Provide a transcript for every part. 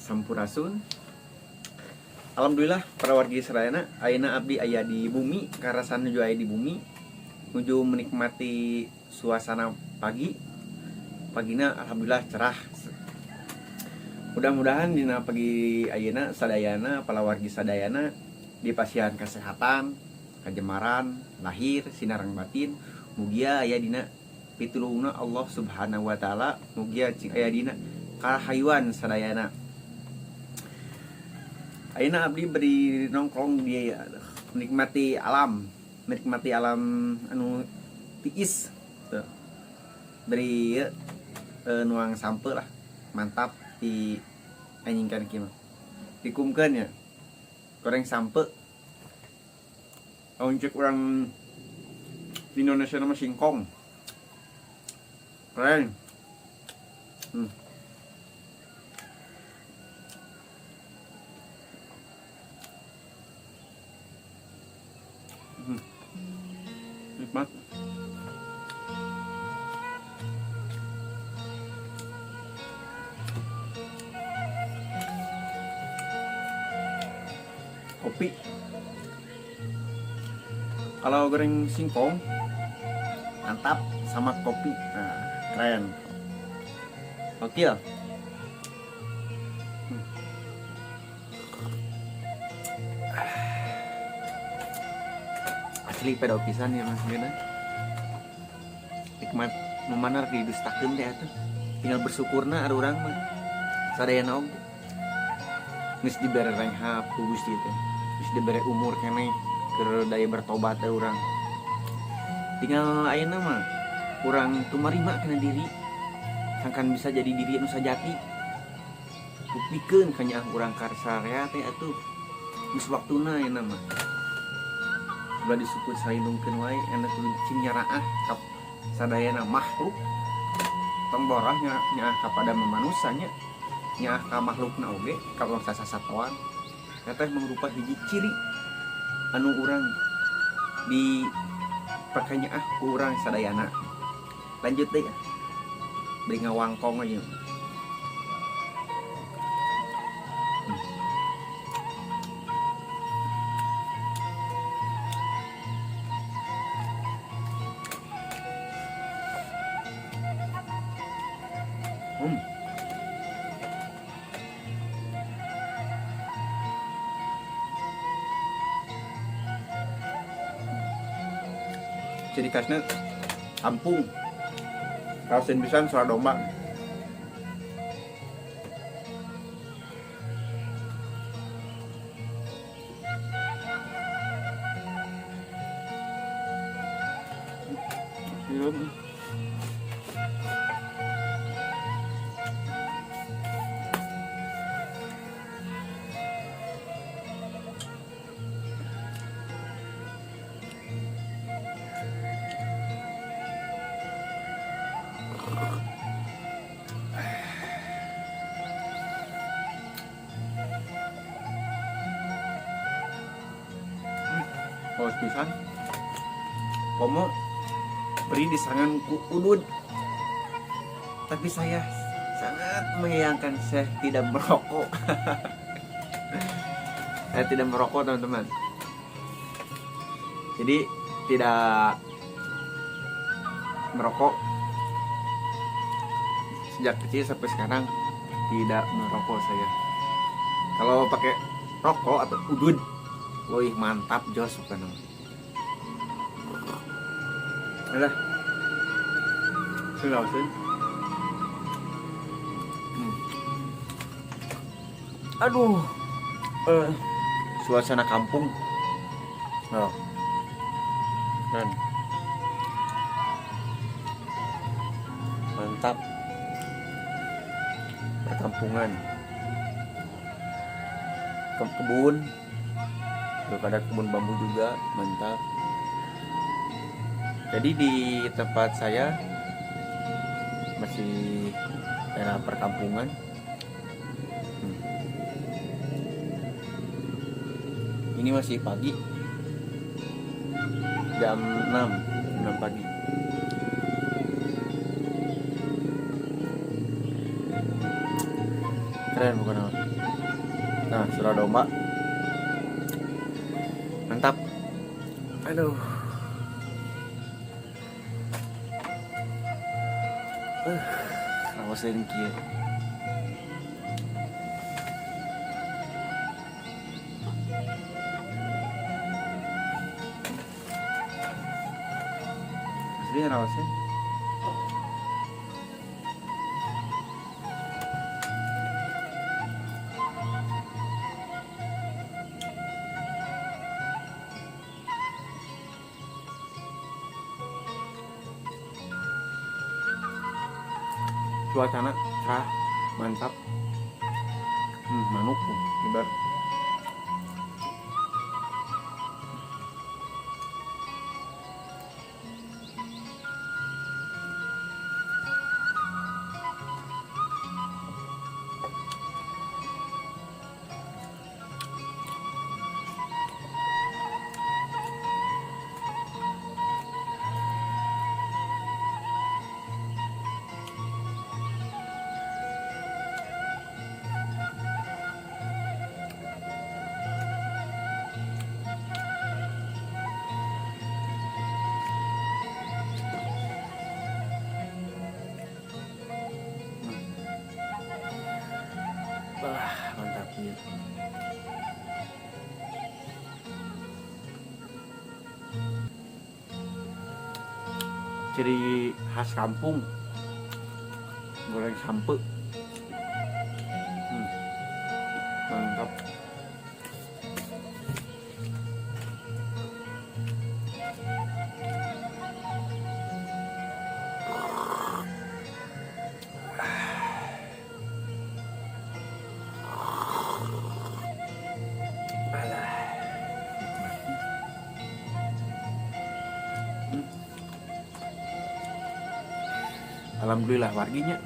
Sampurasun. Alhamdulillah para wargi sadayana ayeuna abdi aya di bumi, karasan nuju aya di bumi nuju menikmati suasana pagina alhamdulillah cerah. Mudah-mudahan dina pagi ayeuna sadayana para wargi sadayana dipasihan kesehatan, kajemaran, lahir, sinarang batin, mugia aya dina pitulungna Allah Subhanahu wa taala, mugia cing aya dina kahayuan sadayana. Ayeuna abdi beri nongkrong di menikmati alam anu tiis tuh. Beri nuang sampe lah mantap di anjingkan kieu mah dikumkeun ya goreng sampe cek orang di Indonesia nama singkong keren. Nikmat. Kopi. Kalau goreng singkong mantap sama kopi. Nah, keren. Oke ya. Asli pada pisan ya Mas Gena. Nikmat memanar didustakeun teh atuh. Tinggal bersyukurna ari urang mah. Sadayana oge. Geus dibere renghap ku Gusti teh. Geus dibere umur keneh keur daya bertobat teh urang. Tinggal ayeuna mah urang tumarima kana diri. Sangkan bisa jadi diri anu sajati. Buktikeun ka nyaah urang karsarea teh atuh. Geus waktuna ayeuna mah. Ulah disebut saindungkeun wae anu cing nyaraah ka sadayana makhluk tong borah nyaah kapada manusia nyaah ka makhlukna oge ka bangsa sasatoan eta mangrupa hiji ciri anu urang di pakanyaah ku urang sadayana. Lanjut deh ya beri ngawangkong aja. Ciri khasnya ampung rasain pisan suara domba. Kaos pisan komo beri disangan ku udud, tapi saya sangat menyayangkan saya tidak merokok. Saya tidak merokok teman-teman, jadi tidak merokok sejak kecil sampai sekarang, tidak merokok saya. Kalau pakai rokok atau udud, wih mantap jos bukan. Udah. Sudah sih. Aduh. Suasana kampung. Oh. Dan mantap. Perkampungan. Kebun. Ada kebun bambu juga, mantap. Jadi di tempat saya masih daerah perkampungan. Ini masih pagi, jam 6 pagi. Keren bukan apa? Nah, sudah domba. Mantap. Aduh. Rawasin kieu. Asli rawasin. Cuacana cerah, mantap. Manuk ibar. Wah, mantap ya. Ciri khas kampung, goreng sampe. Mantap. Alhamdulillah warginya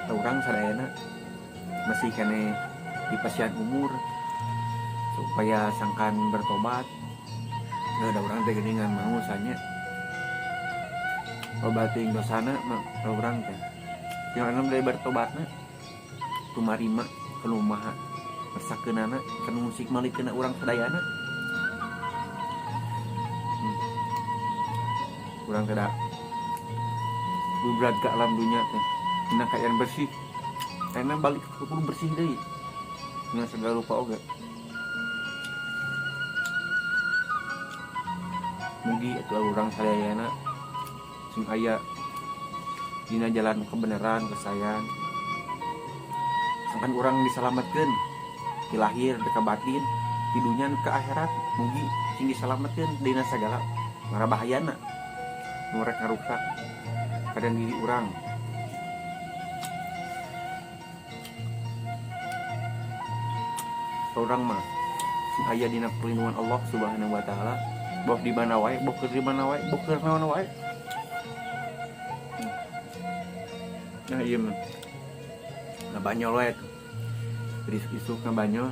orang sadayana masih kene di pasian umur supaya sangkan bertobat. Nggak ada orang teh geningan mau sanya obating dosana mah orang teh yang enam dari bertobatna tumarima kanu maha persakeunana kanu musik malikeuna urang sadayana. Urang kada berat ke alam dunia teh dina kayaan bersih karena balik ke kudu bersih deui dengan segala rupa oge. Mugi atuh urang sadayana sing aya dina jalan kebenaran kesayan sangkan urang disalametkeun di lahir di batin di dunia ke akhirat. Mugi sing disalametkeun dina sagala marabahayana nu rek ngarusak kadang diri orang. Orang mah aya dina perlindungan Allah Subhanahu wa taala, boh di mana wae, boh keur di mana wae, boh keur naon wae. Nah ieu mah ngabanyol wae tuh. Isuk-isuk ngabanyol.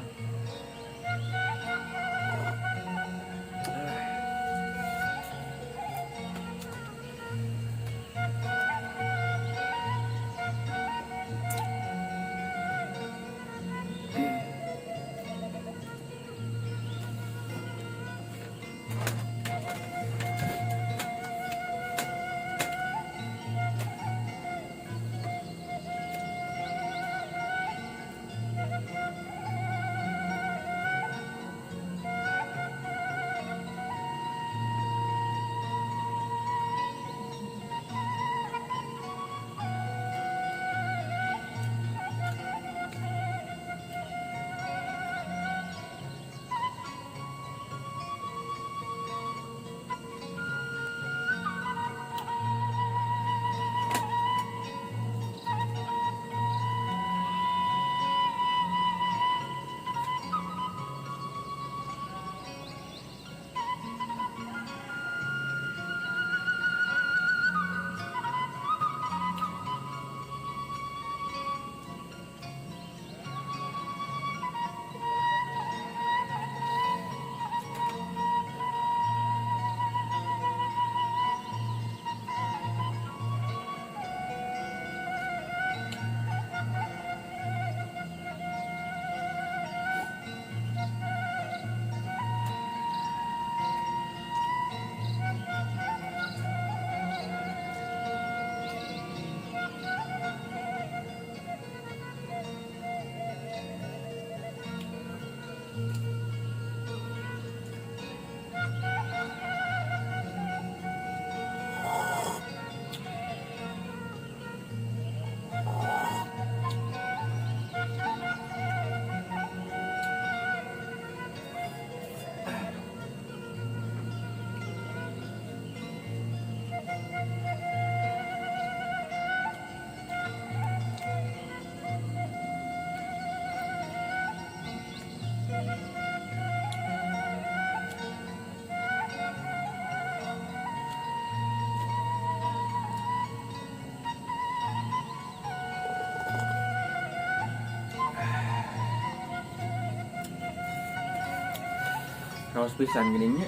raos pisan gininya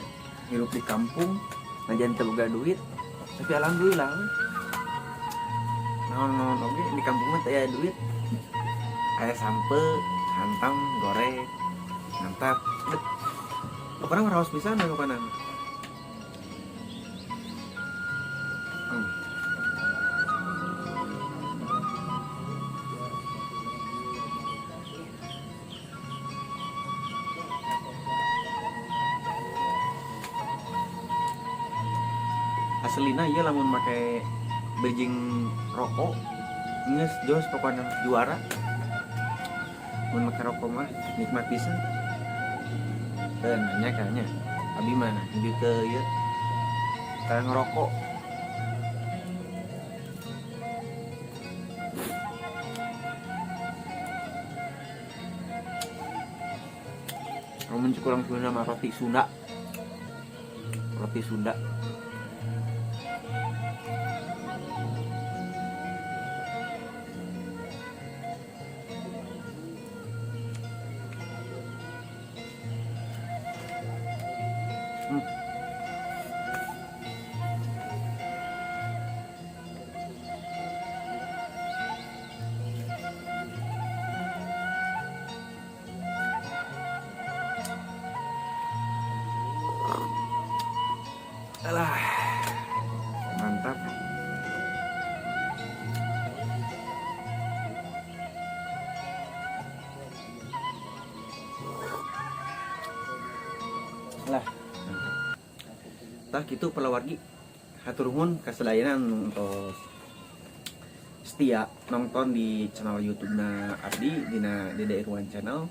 hirup di kampung najan teu boga duit tapi alhamdulillah naon oge di kampung mah teu aya duit aya sampe hantam goreng mantap pokoknya raos pisan anu kana aslina ieu lamun make bridging rokok geus jos pokoknya juara mun make rokok mah nikmat pisan teu nanya kayaknya abi mana lebih ke ieu ka ngerokok mun kurang Sunda mah roti Sunda alah mantap lah tah kitu palawargi hatur nuhun kasadayana untuk setia nonton di channel YouTube-na abdi dina Dede Irwan channel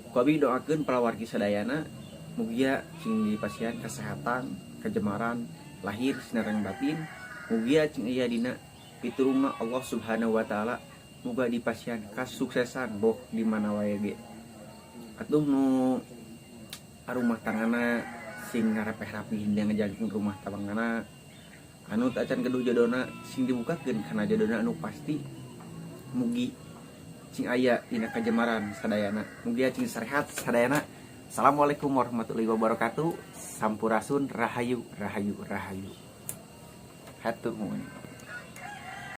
ku abdi doakeun palawargi sadayana mugia cing dipasihan kesehatan kejemaran lahir sinareng batin mugia cing aya dina pitulungna Allah Subhanahu wa taala muga dipasihan kasuksesan boh di mana wae ge atuh nu rumah tanggana sing ngarepeh rapi hindang ngejagakeun rumah tanggana anu teu acan keduh jodona sing dibukakeun kana jodona anu pasti mugi cing aya dina kajemaran sadayana mugia cing sarehat sadayana. Assalamualaikum warahmatullahi wabarakatuh. Sampurasun rahayu. Hatur nuhun.